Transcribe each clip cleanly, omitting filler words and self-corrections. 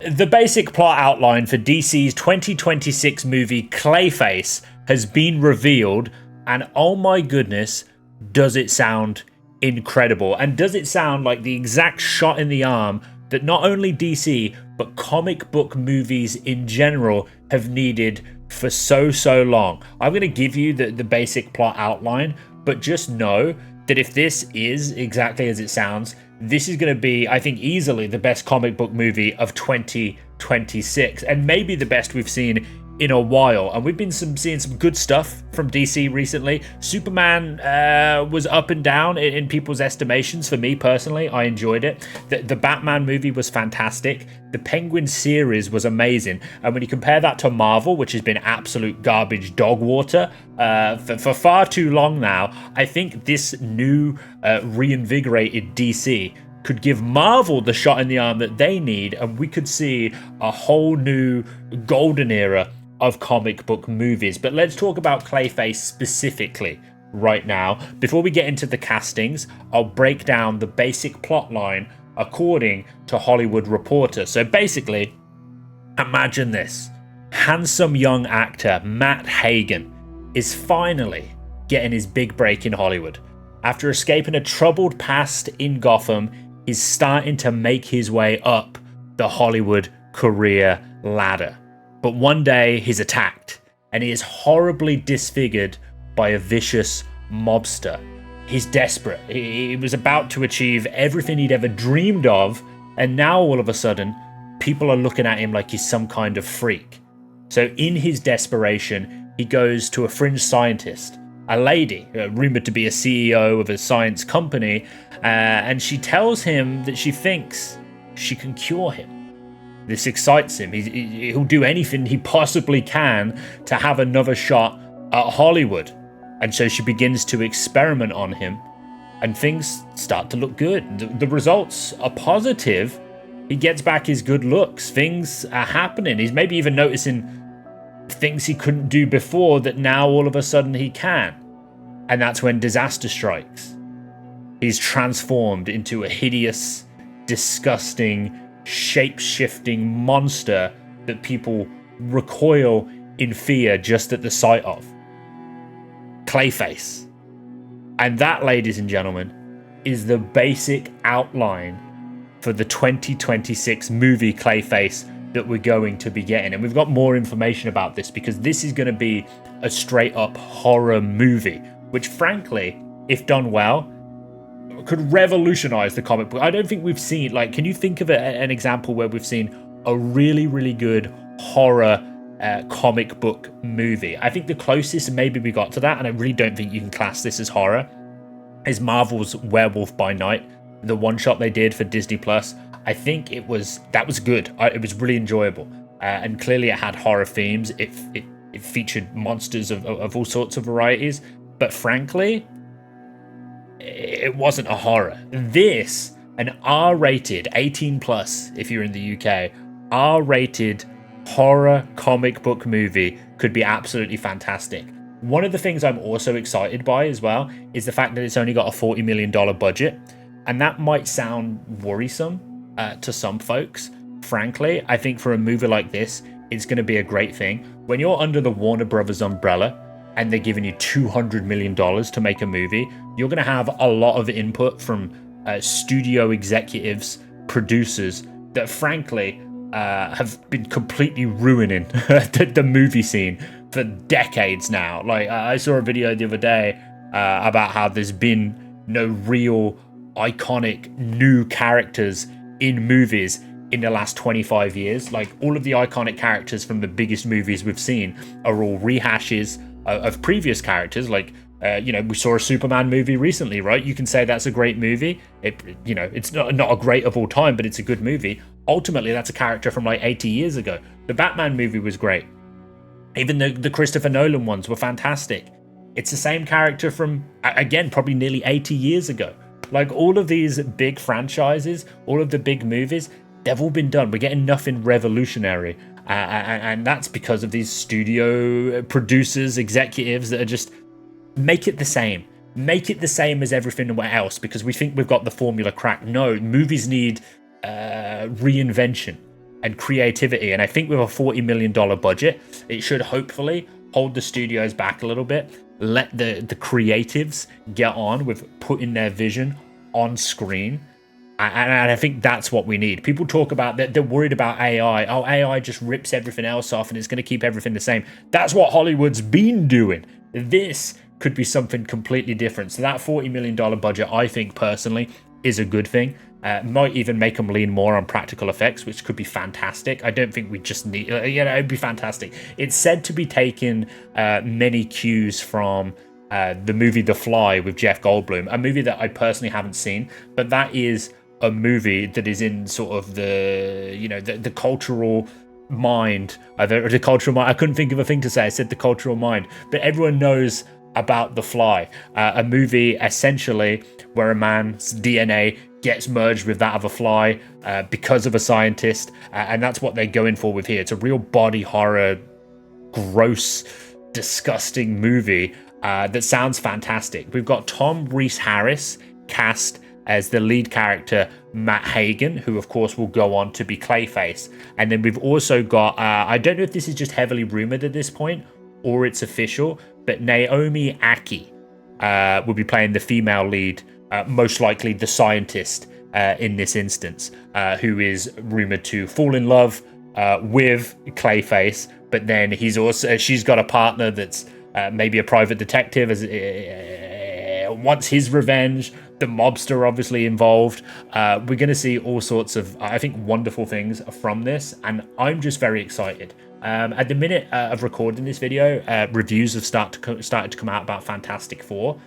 The basic plot outline for DC's 2026 movie Clayface has been revealed, and oh my goodness, does it sound incredible. And does it sound like the exact shot in the arm that not only DC, but comic book movies in general have needed for so long. I'm going to give you the basic plot outline, but just know that if this is exactly as it sounds, this is going to be, I think, easily the best comic book movie of 2026, and maybe the best we've seen in a while. And we've been seeing some good stuff from DC recently. Superman was up and down in people's estimations. For me personally, I enjoyed it. The Batman movie was fantastic. The Penguin series was amazing. And when you compare that to Marvel, which has been absolute garbage dog water for far too long now, I think this new reinvigorated DC could give Marvel the shot in the arm that they need, and we could see a whole new golden era of comic book movies. But let's talk about Clayface specifically right now. Before we get into the castings, I'll break down the basic plot line according to Hollywood Reporter. So basically, imagine this. Handsome young actor Matt Hagen is finally getting his big break in Hollywood. After escaping a troubled past in Gotham, he's starting to make his way up the Hollywood career ladder. But one day he's attacked, and he is horribly disfigured by a vicious mobster. He's desperate. He was about to achieve everything he'd ever dreamed of, and now all of a sudden, people are looking at him like he's some kind of freak. So in his desperation, he goes to a fringe scientist, a lady, rumored to be a CEO of a science company, and she tells him that she thinks she can cure him. This excites him. He'll do anything he possibly can to have another shot at Hollywood. And so she begins to experiment on him, and things start to look good. The results are positive. He gets back his good looks. Things are happening. He's maybe even noticing things he couldn't do before that now all of a sudden he can. And that's when disaster strikes. He's transformed into a hideous, disgusting, shape-shifting monster that people recoil in fear just at the sight of. Clayface. And that, ladies and gentlemen, is the basic outline for the 2026 movie Clayface that we're going to be getting. And we've got more information about this because this is going to be a straight-up horror movie, which frankly, if done well, could revolutionize the comic book. I don't think we've seen, like, can you think of an example where we've seen a really, really good horror comic book movie? I think the closest maybe we got to that, and I really don't think you can class this as horror, is Marvel's Werewolf by Night, the one shot they did for Disney Plus. I think that was good. It was really enjoyable, and clearly it had horror themes. It featured monsters of all sorts of varieties, but frankly, it wasn't a horror. This, an R-rated, 18 plus if you're in the UK, R-rated horror comic book movie could be absolutely fantastic. One of the things I'm also excited by as well is the fact that it's only got a $40 million budget, and that might sound worrisome to some folks. Frankly, I think for a movie like this, it's going to be a great thing. When you're under the Warner Brothers umbrella and they're giving you $200 million to make a movie, you're going to have a lot of input from studio executives, producers that frankly have been completely ruining the movie scene for decades now. Like, I saw a video the other day about how there's been no real iconic new characters in movies in the last 25 years. Like, all of the iconic characters from the biggest movies we've seen are all rehashes of previous characters. Like, we saw a Superman movie recently, right? You can say that's a great movie. It's not a great of all time, but it's a good movie. Ultimately, that's a character from like 80 years ago. The Batman movie was great. Even the Christopher Nolan ones were fantastic. It's the same character from, again, probably nearly 80 years ago. Like, all of these big franchises, all of the big movies, they've all been done. We're getting nothing revolutionary. And that's because of these studio producers, executives that are just, make it the same. Make it the same as everything else because we think we've got the formula cracked. No, movies need reinvention. and creativity. And I think with a $40 million budget, it should hopefully hold the studios back a little bit, let the creatives get on with putting their vision on screen. And I think that's what we need. People talk about that they're worried about AI. Oh, AI just rips everything else off and it's going to keep everything the same. That's what Hollywood's been doing. This could be something completely different. So that $40 million budget, I think personally, is a good thing. Might even make them lean more on practical effects, which could be fantastic. I don't think we just need, it'd be fantastic. It's said to be taking many cues from the movie The Fly with Jeff Goldblum, a movie that I personally haven't seen, but that is a movie that is in sort of the cultural mind. The cultural mind. I couldn't think of a thing to say. I said the cultural mind, but everyone knows about The Fly, a movie essentially where a man's DNA gets merged with that of a fly because of a scientist, and that's what they're going for with here. It's a real body horror, gross, disgusting movie that sounds fantastic. We've got Rhys Harries cast as the lead character, Matt Hagen, who of course will go on to be Clayface. And then we've also got, I don't know if this is just heavily rumored at this point or it's official, but Naomi Aki will be playing the female lead, most likely the scientist in this instance, who is rumored to fall in love with Clayface, but then she's got a partner that's maybe a private detective, as wants his revenge. The mobster obviously involved. We're going to see all sorts of, I think, wonderful things from this, and I'm just very excited. At the minute of recording this video, reviews have started to come out about Fantastic Four,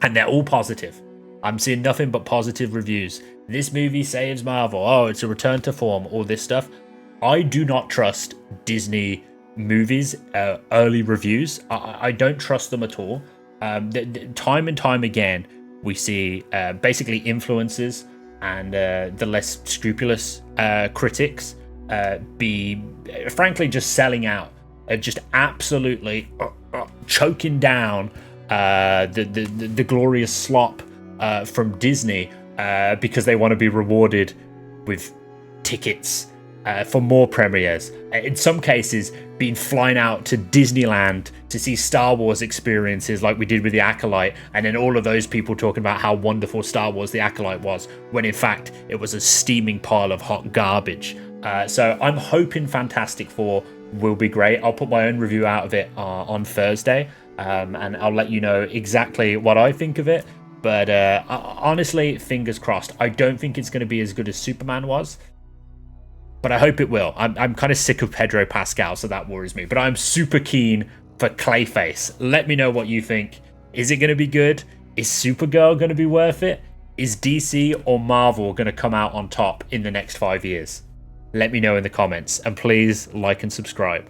and they're all positive. I'm seeing nothing but positive reviews. This movie saves Marvel. Oh, it's a return to form. All this stuff. I do not trust Disney movies early reviews. I don't trust them at all. Time and time again, we see basically influencers and the less scrupulous critics be frankly just selling out, just absolutely choking down the glorious slop from Disney because they want to be rewarded with tickets for more premieres. In some cases, been flying out to Disneyland to see Star Wars experiences like we did with The Acolyte, and then all of those people talking about how wonderful Star Wars The Acolyte was, when in fact it was a steaming pile of hot garbage. So I'm hoping Fantastic Four will be great. I'll put my own review out of it on Thursday, and I'll let you know exactly what I think of it. But honestly, fingers crossed. I don't think it's going to be as good as Superman was, but I hope it will. I'm kind of sick of Pedro Pascal, so that worries me. But I'm super keen for Clayface. Let me know what you think. Is it going to be good? Is Supergirl going to be worth it? Is DC or Marvel going to come out on top in the next 5 years? Let me know in the comments. And please like and subscribe.